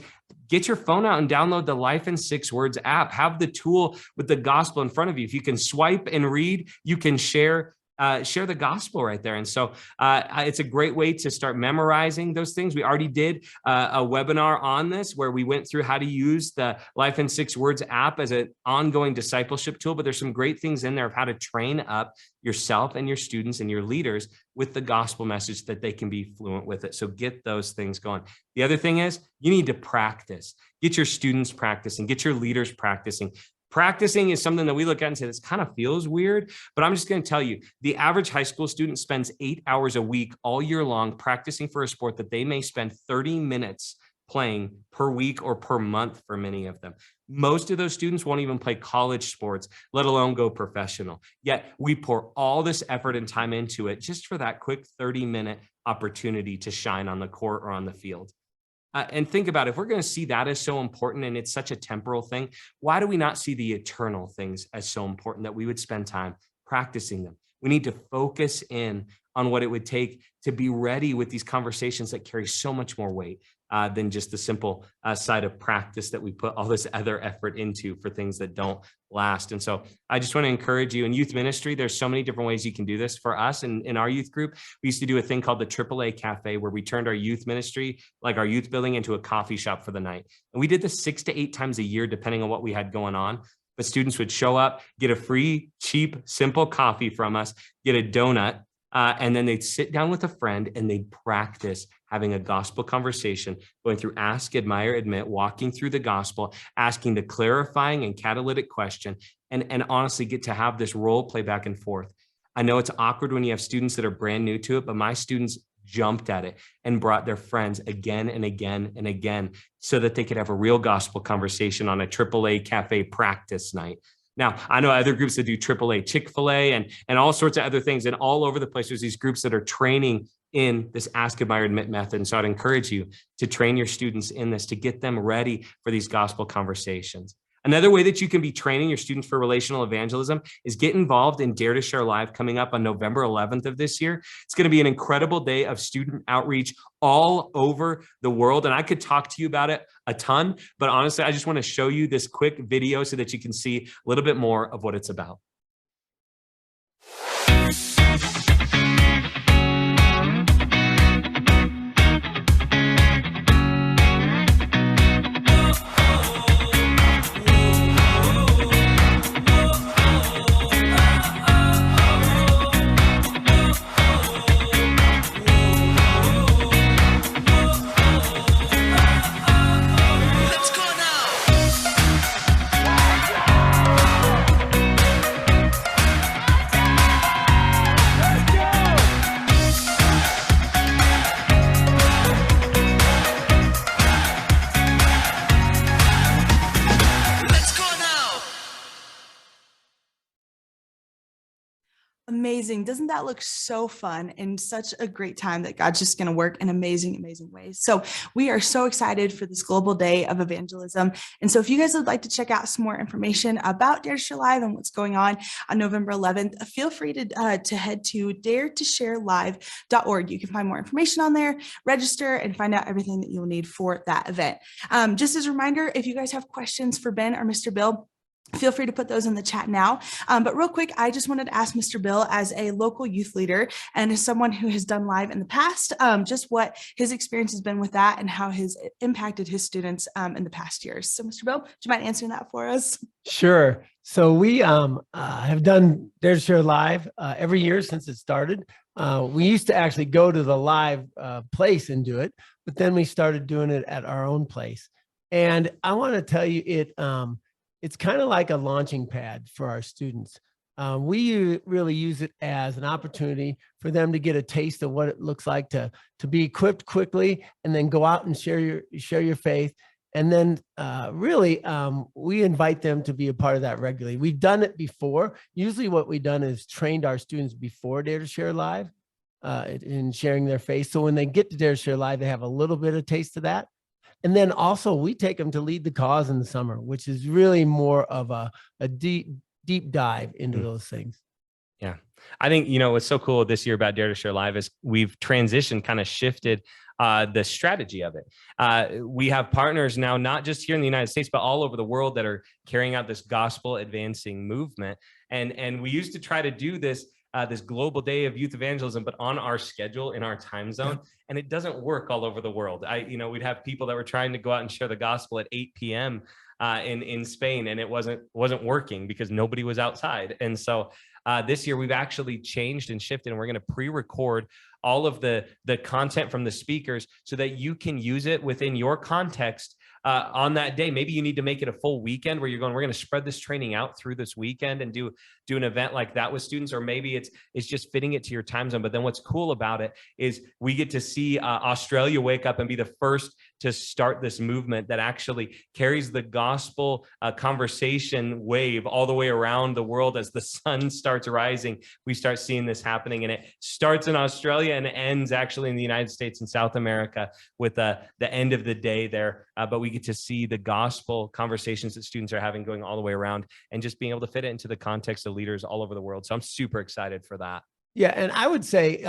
get your phone out and download the Life in 6 Words app. Have the tool with the gospel in front of you. If you can swipe and read, you can share share the gospel right there. And so it's a great way to start memorizing those things. We already did a webinar on this where we went through how to use the Life in 6 Words app as an ongoing discipleship tool, but there's some great things in there of how to train up yourself and your students and your leaders with the gospel message that they can be fluent with it. So get those things going. The other thing is you need to practice. Get your students practicing, get your leaders practicing. Practicing is something that we look at and say, this kind of feels weird, but I'm just going to tell you, the average high school student spends 8 hours a week all year long practicing for a sport that they may spend 30 minutes playing per week or per month for many of them. Most of those students won't even play college sports, let alone go professional. Yet we pour all this effort and time into it just for that quick 30-minute opportunity to shine on the court or on the field. And think about it, if we're going to see that as so important and it's such a temporal thing, why do we not see the eternal things as so important that we would spend time practicing them? We need to focus in on what it would take to be ready with these conversations that carry so much more weight than just the simple side of practice that we put all this other effort into for things that don't last. And so I just want to encourage you in youth ministry, there's so many different ways you can do this. For us in our youth group, we used to do a thing called the AAA Cafe where we turned our youth ministry, like our youth building, into a coffee shop for the night. And we did this 6 to 8 times a year, depending on what we had going on. But students would show up, get a free, cheap, simple coffee from us, get a donut, and then they'd sit down with a friend and they'd practice having a gospel conversation, going through ask, admire, admit, walking through the gospel, asking the clarifying and catalytic question, and honestly get to have this role play back and forth. I know it's awkward when you have students that are brand new to it, but my students jumped at it and brought their friends again and again and again so that they could have a real gospel conversation on a AAA Cafe practice night. Now, I know other groups that do AAA Chick-fil-A and all sorts of other things, and all over the place, there's these groups that are training in this ask, admire, admit method. And so I'd encourage you to train your students in this, to get them ready for these gospel conversations. Another way that you can be training your students for relational evangelism is get involved in Dare to Share Live coming up on November 11th of this year. It's going to be an incredible day of student outreach all over the world. And I could talk to you about it a ton, but honestly, I just want to show you this quick video so that you can see a little bit more of what it's about. Amazing. Doesn't that look so fun and such a great time that God's just going to work in amazing, amazing ways? So we are so excited for this global day of evangelism. And so if you guys would like to check out some more information about Dare to Share Live and what's going on November 11th, feel free to head to daretosharelive.org. You can find more information on there, register, and find out everything that you'll need for that event. Just as a reminder, if you guys have questions for Ben or Mr. Bill, feel free to put those in the chat now. But real quick, I just wanted to ask Mr. Bill, as a local youth leader and as someone who has done live in the past, just what his experience has been with that and how has impacted his students in the past years. So Mr. Bill, do you mind answering that for us? Sure. So we have done Dare to Share Live every year since it started. We used to actually go to the live place and do it, but then we started doing it at our own place. And I want to tell you, it's kind of like a launching pad for our students. We really use it as an opportunity for them to get a taste of what it looks like to be equipped quickly and then go out and share your faith. And then we invite them to be a part of that regularly. We've done it before. Usually what we've done is trained our students before Dare to Share Live in sharing their faith. So when they get to Dare to Share Live, they have a little bit of taste of that. And then also we take them to Lead the Cause in the summer, which is really more of a deep dive into those things. Yeah. I think, what's so cool this year about Dare to Share Live is we've transitioned, kind of shifted the strategy of it. We have partners now, not just here in the United States, but all over the world that are carrying out this gospel advancing movement. And we used to try to do this this global day of youth evangelism, but on our schedule in our time zone. And it doesn't work all over the world. We'd have people that were trying to go out and share the gospel at 8 p.m. In Spain, and it wasn't working because nobody was outside. And so this year we've actually changed and shifted, and we're going to pre-record all of the content from the speakers so that you can use it within your context on that day. Maybe you need to make it a full weekend where we're going to spread this training out through this weekend and do an event like that with students, or maybe it's just fitting it to your time zone. But then what's cool about it is we get to see Australia wake up and be the first to start this movement that actually carries the gospel conversation wave all the way around the world. As the sun starts rising, we start seeing this happening, and it starts in Australia and ends actually in the United States and South America with the end of the day there. But we get to see the gospel conversations that students are having going all the way around, and just being able to fit it into the context of leaders all over the world. So I'm super excited for that. Yeah. And I would say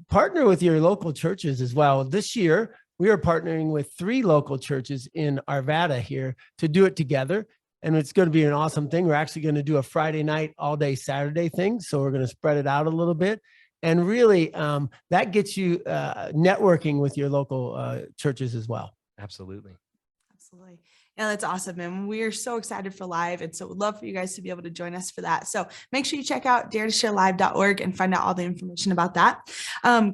partner with your local churches as well. This year, we are partnering with 3 local churches in Arvada here to do it together. And it's going to be an awesome thing. We're actually going to do a Friday night, all day Saturday thing. So we're going to spread it out a little bit. And really, that gets you networking with your local churches as well. Absolutely. Absolutely. Yeah, that's awesome. And we are so excited for live. And so we'd love for you guys to be able to join us for that. So make sure you check out daretosharelive.org and find out all the information about that.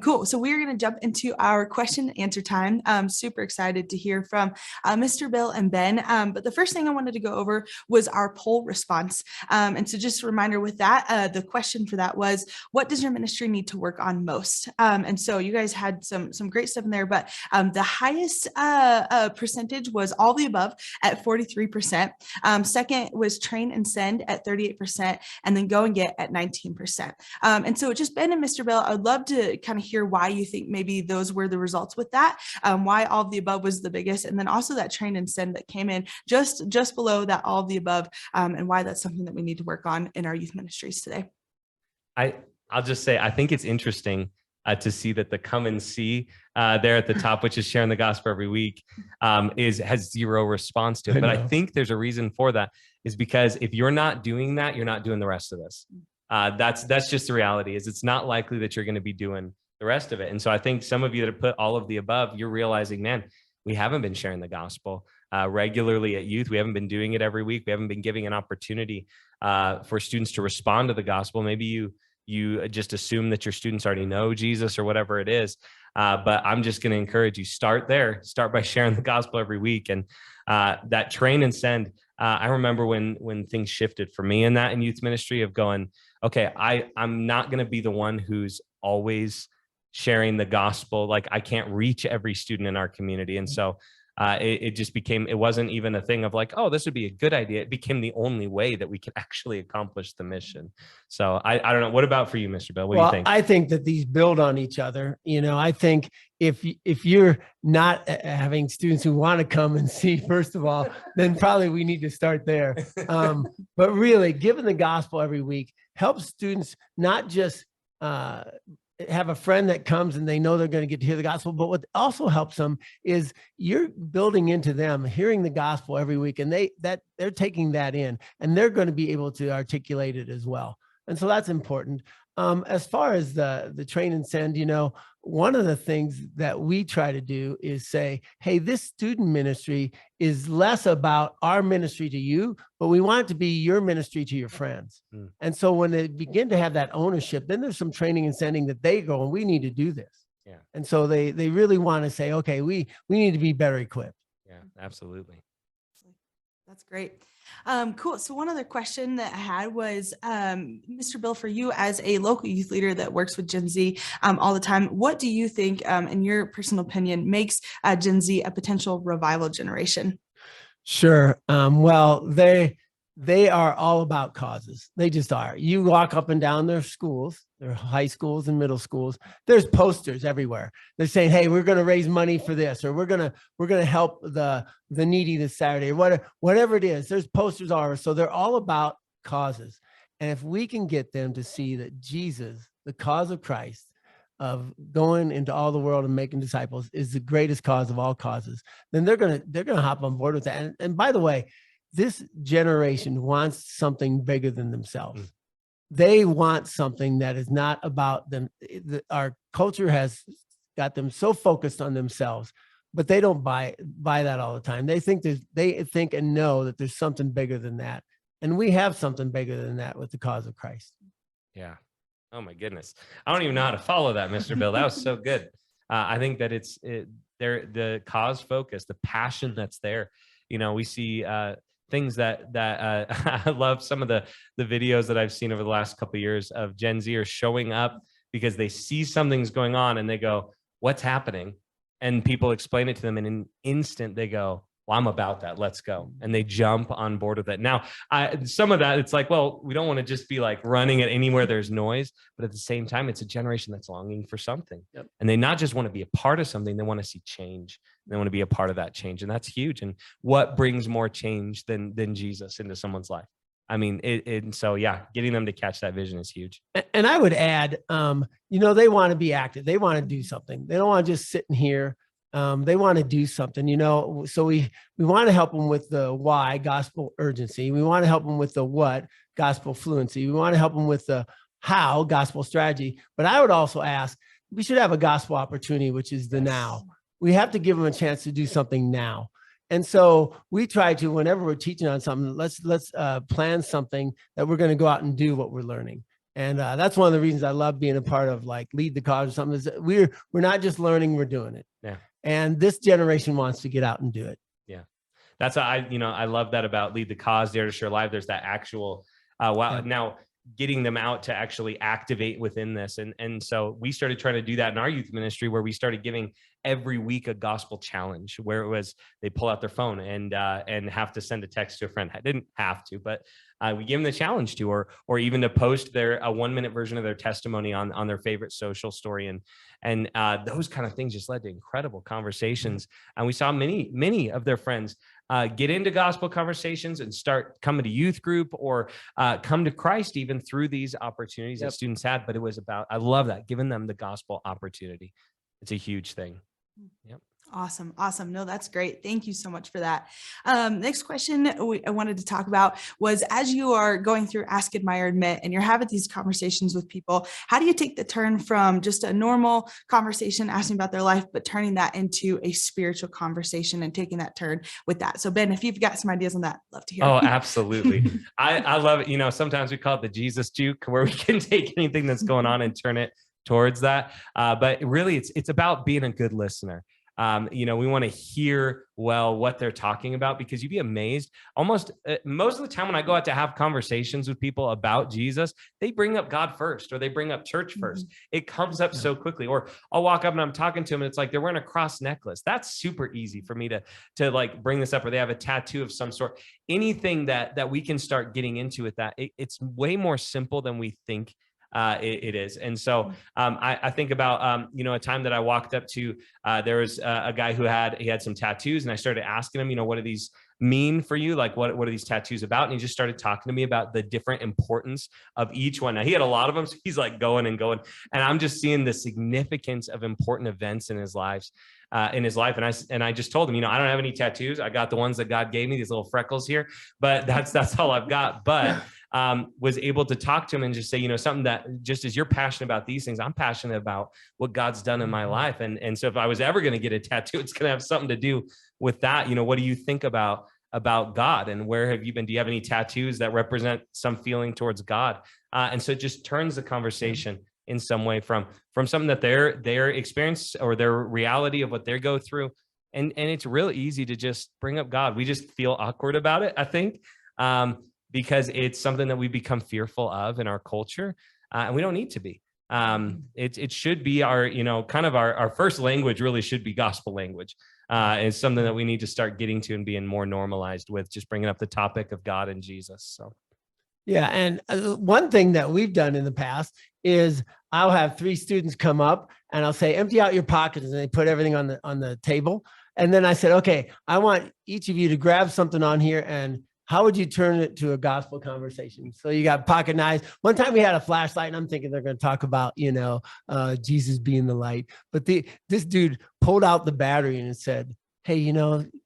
Cool. So we're going to jump into our question and answer time. I'm super excited to hear from Mr. Bill and Ben. But the first thing I wanted to go over was our poll response. And so just a reminder with that, the question for that was, what does your ministry need to work on most? And so you guys had some great stuff in there, but the highest percentage was all the above at 43%. Second was train and send at 38%, and then go and get at 19%. And so just Ben and Mr. Bill, I would love to kind of hear why you think maybe those were the results with that, why all of the above was the biggest, and then also that train and send that came in just below that all of the above, and why that's something that we need to work on in our youth ministries today. I'll just say, I think it's interesting to see that the come and see there at the top, which is sharing the gospel every week, has zero response to it. But I think there's a reason for that, is because if you're not doing that, you're not doing the rest of this. That's just the reality. Is it's not likely that you're going to be doing the rest of it. And so I think some of you that have put all of the above, you're realizing, man, we haven't been sharing the gospel regularly at youth. We haven't been doing it every week. We haven't been giving an opportunity for students to respond to the gospel. Maybe you just assume that your students already know Jesus or whatever it is. But I'm just going to encourage you, start there. Start by sharing the gospel every week. And that train and send, I remember when things shifted for me in youth ministry, of going, okay, I'm not going to be the one who's always sharing the gospel. Like, I can't reach every student in our community. And so it just became, it wasn't even a thing of like, oh, this would be a good idea. It became the only way that we could actually accomplish the mission. So I don't know. What about for you, Mr. Bill? What do you think? I think that these build on each other. I think if you're not having students who want to come and see, first of all, then probably we need to start there. But really, giving the gospel every week helps students not just have a friend that comes and they know they're going to get to hear the gospel, but what also helps them is you're building into them hearing the gospel every week, and they're taking that in, and they're going to be able to articulate it as well. And so that's important. As far as the train and send, one of the things that we try to do is say, hey, this student ministry is less about our ministry to you, but we want it to be your ministry to your friends. And so when they begin to have that ownership, then there's some training and sending that they go, and we need to do this. Yeah. And so they really want to say, okay, we need to be better equipped. Yeah, absolutely. That's great. Cool. So one other question that I had was, Mr. Bill, for you as a local youth leader that works with Gen Z all the time, what do you think, in your personal opinion, makes Gen Z a potential revival generation? Sure. Well, they are all about causes. They just are. You walk up and down their schools, their high schools and middle schools. There's posters everywhere. They're saying, "Hey, we're going to raise money for this," or "We're going to help the needy this Saturday," or whatever it is. There's posters all over. So they're all about causes. And if we can get them to see that Jesus, the cause of Christ, of going into all the world and making disciples, is the greatest cause of all causes, then they're gonna hop on board with that. And by the way, this generation wants something bigger than themselves. they want something that is not about them. Our culture has got them so focused on themselves, but they don't buy that all the time. They think and know that there's something bigger than that. And we have something bigger than that with the cause of Christ. Yeah. Oh my goodness. I don't even know how to follow that, Mr. Bill. That was so good. I think that the cause focus, the passion that's there. We see things that I love some of the videos that I've seen over the last couple of years of Gen Zers showing up because they see something's going on and they go, "What's happening?" And people explain it to them, and in an instant they go, "Well, I'm about that. Let's go." And they jump on board with it. Now, some of that, it's like, well, we don't want to just be like running at anywhere there's noise, but at the same time, it's a generation that's longing for something. Yep. And they not just want to be a part of something, they want to see change. They want to be a part of that change. And that's huge. And what brings more change than Jesus into someone's life? I mean, so yeah, getting them to catch that vision is huge. And I would add, they want to be active. They want to do something. They don't want to just sit in here. They want to do something, so we want to help them with the why, gospel urgency. We want to help them with the what, gospel fluency. We want to help them with the how, gospel strategy. But I would also ask, we should have a gospel opportunity, which is the now. We have to give them a chance to do something now. And so we try to, whenever we're teaching on something, let's plan something that we're going to go out and do what we're learning. And that's one of the reasons I love being a part of like Lead the Cause or something, is that we're not just learning, we're doing it. Yeah. And this generation wants to get out and do it. Yeah. That's I love that about Lead the Cause, Dare to Share Live. There's that actual, now getting them out to actually activate within this. And so we started trying to do that in our youth ministry, where we started giving every week a gospel challenge, where it was, they pull out their phone and have to send a text to a friend. I didn't have to, but we gave them the challenge to, or even to post a 1-minute version of their testimony on their favorite social story. And those kind of things just led to incredible conversations. And we saw many of their friends get into gospel conversations and start coming to youth group, or come to Christ even through these opportunities that students had. But it was about, I love that, giving them the gospel opportunity. It's a huge thing. Yep. Awesome. No, that's great. Thank you so much for that. Next question I wanted to talk about was, as you are going through Ask, Admire, Admit, and you're having these conversations with people, how do you take the turn from just a normal conversation asking about their life, but turning that into a spiritual conversation and taking that turn with that? So Ben, if you've got some ideas on that, love to hear. Oh, absolutely. I love it. Sometimes we call it the Jesus juke, where we can take anything that's going on and turn it towards that. But really it's about being a good listener. We want to hear what they're talking about, because you'd be amazed. Almost most of the time when I go out to have conversations with people about Jesus, they bring up God first, or they bring up church first. It comes up so quickly. Or I'll walk up and I'm talking to them, and it's like they're wearing a cross necklace. That's super easy for me to like bring this up, or they have a tattoo of some sort. Anything that we can start getting into with that, it's way more simple than we think. It is. And so I think about, a time that I walked up to, there was a guy who had some tattoos, and I started asking him, what do these mean for you? Like, what are these tattoos about? And he just started talking to me about the different importance of each one. Now, he had a lot of them, so he's like going, and I'm just seeing the significance of important events in his life. And I just told him, I don't have any tattoos. I got the ones that God gave me, these little freckles here, but that's all I've got. But was able to talk to him and just say, something that, just as you're passionate about these things, I'm passionate about what God's done in my life. And so if I was ever going to get a tattoo, it's going to have something to do with that. What do you think about God, and where have you been? Do you have any tattoos that represent some feeling towards God? And so it just turns the conversation in some way from something that their experience or their reality of what they go through. And it's real easy to just bring up God. We just feel awkward about it, I think, because it's something that we become fearful of in our culture, and we don't need to be. It should be our, kind of our first language really should be gospel language. It's something that we need to start getting to and being more normalized with, just bringing up the topic of God and Jesus. So. Yeah. And one thing that we've done in the past is I'll have 3 students come up and I'll say, empty out your pockets, and they put everything on the table. And then I said, okay, I want each of you to grab something on here, and how would you turn it to a gospel conversation? So you got pocket knives. One time we had a flashlight, and I'm thinking they're going to talk about, Jesus being the light. But this dude pulled out the battery and said, hey,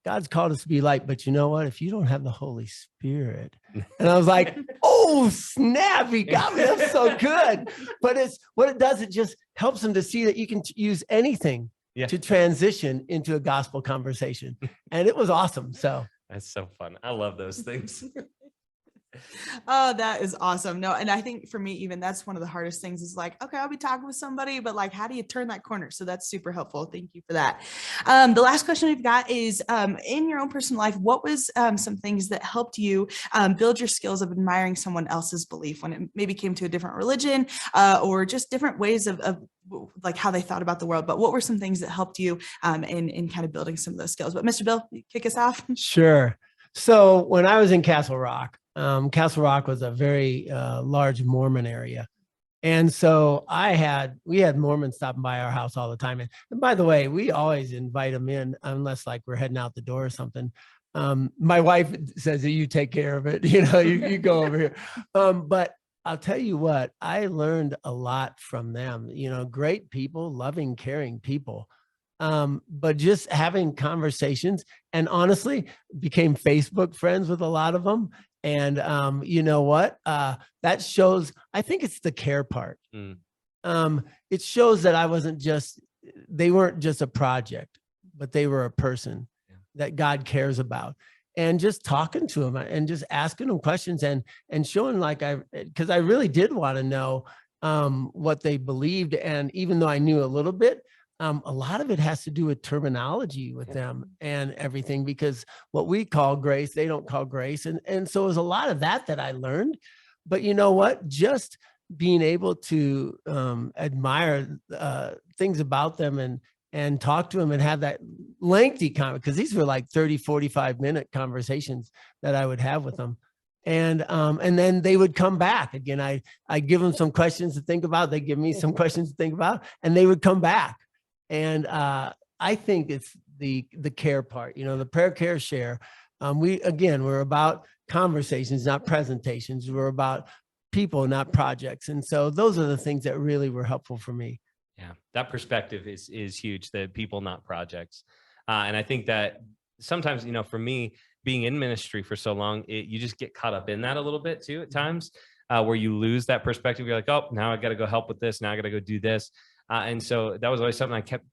God's called us to be light, but you know what? If you don't have the Holy Spirit, and I was like, oh, snap, he got me. That's so good. But it's what it does. It just helps them to see that you can use anything to transition into a gospel conversation. And it was awesome. So that's so fun. I love those things. Oh, that is awesome. No, and I think for me, even that's one of the hardest things is like, okay, I'll be talking with somebody, but like, how do you turn that corner? So that's super helpful. Thank you for that. The last question we've got is, in your own personal life, what was some things that helped you build your skills of admiring someone else's belief when it maybe came to a different religion or just different ways of like how they thought about the world? But what were some things that helped you in kind of building some of those skills? But Mr. Bill, kick us off. Sure. So when I was in Castle Rock was a very large Mormon area. And so we had Mormons stopping by our house all the time. And by the way, we always invite them in unless like we're heading out the door or something. My wife says that you take care of it, you go over here. But I'll tell you what, I learned a lot from them, great people, loving, caring people. But just having conversations, and honestly became Facebook friends with a lot of them. And you know what? That shows, I think it's the care part. It shows that they weren't just a project, but they were a person that God cares about. And just talking to them and just asking them questions and showing because I really did want to know what they believed. And even though I knew a little bit, a lot of it has to do with terminology with them and everything, because what we call grace, they don't call grace. And so there's a lot of that I learned. But you know what? Just being able to admire things about them and talk to them and have that lengthy comment, because these were like 30, 45-minute conversations that I would have with them. And then they would come back again. I give them some questions to think about. They give me some questions to think about, and they would come back. And I think it's the care part, the prayer, care, share. We're about conversations, not presentations. We're about people, not projects. And so those are the things that really were helpful for me. Yeah, that perspective is huge, the people, not projects. And I think that sometimes, for me, being in ministry for so long, you just get caught up in that a little bit too at times, where you lose that perspective. You're like, oh, now I got to go help with this. Now I got to go do this. And so that was always something I kept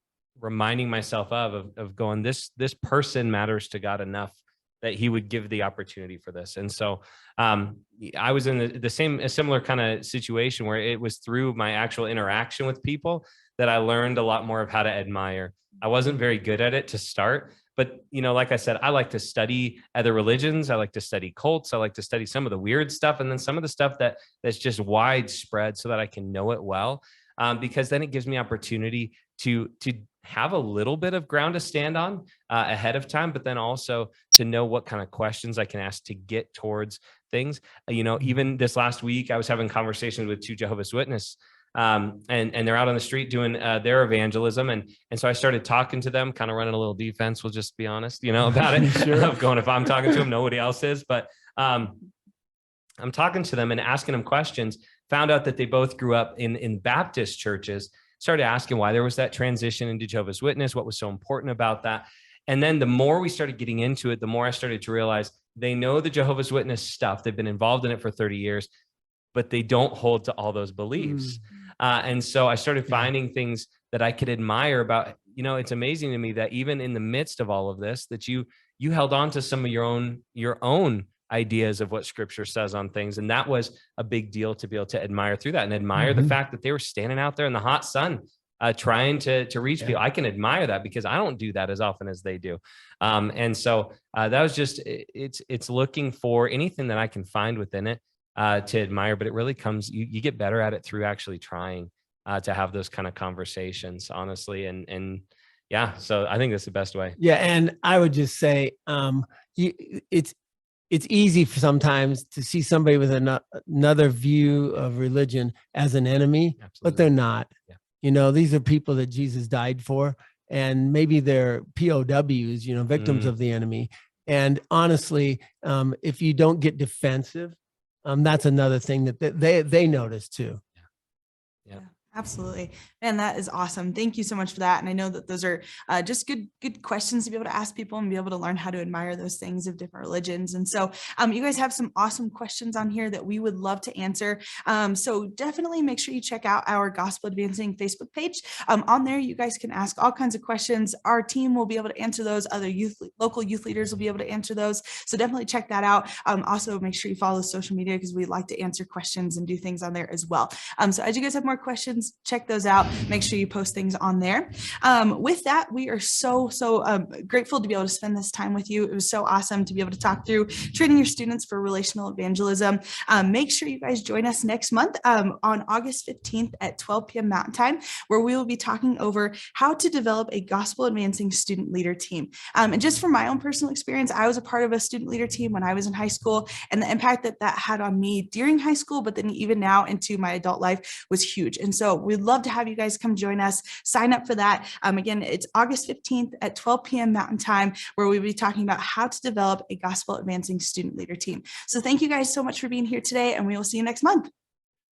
reminding myself of going, this person matters to God enough that he would give the opportunity for this. And so I was in a similar kind of situation where it was through my actual interaction with people that I learned a lot more of how to admire. I wasn't very good at it to start, but like I said, I like to study other religions. I like to study cults. I like to study some of the weird stuff, and then some of the stuff that's just widespread so that I can know it well. Because then it gives me opportunity to have a little bit of ground to stand on ahead of time, but then also to know what kind of questions I can ask to get towards things. Even this last week, I was having conversations with 2 Jehovah's Witnesses, and they're out on the street doing their evangelism. And so I started talking to them, kind of running a little defense, we'll just be honest, about it. Sure. Of going, if I'm talking to them, nobody else is. But I'm talking to them and asking them questions. Found out that they both grew up in Baptist churches, started asking why there was that transition into Jehovah's Witness, what was so important about that. And then the more we started getting into it, the more I started to realize they know the Jehovah's Witness stuff. They've been involved in it for 30 years, but they don't hold to all those beliefs. And so I started finding things that I could admire about, it's amazing to me that even in the midst of all of this, that you held on to some of your own ideas of what scripture says on things. And that was a big deal to be able to admire through that and admire the fact that they were standing out there in the hot sun, trying to reach people. I can admire that because I don't do that as often as they do. And so that was just, it's looking for anything that I can find within it to admire, but it really comes, you get better at it through actually trying to have those kind of conversations, honestly. And yeah, so I think that's the best way. Yeah. And I would just say, it's easy for sometimes to see somebody with another view of religion as an enemy, but they're not. Yeah. These are people that Jesus died for, and maybe they're POWs, victims of the enemy. And honestly, if you don't get defensive, that's another thing that they notice too. Yeah. Absolutely. And that is awesome. Thank you so much for that. And I know that those are just good questions to be able to ask people and be able to learn how to admire those things of different religions. And so you guys have some awesome questions on here that we would love to answer. So definitely make sure you check out our Gospel Advancing Facebook page. On there, you guys can ask all kinds of questions. Our team will be able to answer those. Other local youth leaders will be able to answer those. So definitely check that out. Also, make sure you follow social media because we like to answer questions and do things on there as well. So as you guys have more questions, check those out. Make sure you post things on there. With that, we are so grateful to be able to spend this time with you. It was so awesome to be able to talk through training your students for relational evangelism. Make sure you guys join us next month on August 15th at 12 p.m. Mountain Time, where we will be talking over how to develop a gospel advancing student leader team. And just from my own personal experience, I was a part of a student leader team when I was in high school, and the impact that that had on me during high school, but then even now into my adult life was huge. And so we'd love to have you guys come join us. Sign up for that. Again, it's August 15th at 12 p.m. Mountain Time, where we'll be talking about how to develop a gospel advancing student leader team. So thank you guys so much for being here today, and we will see you next month.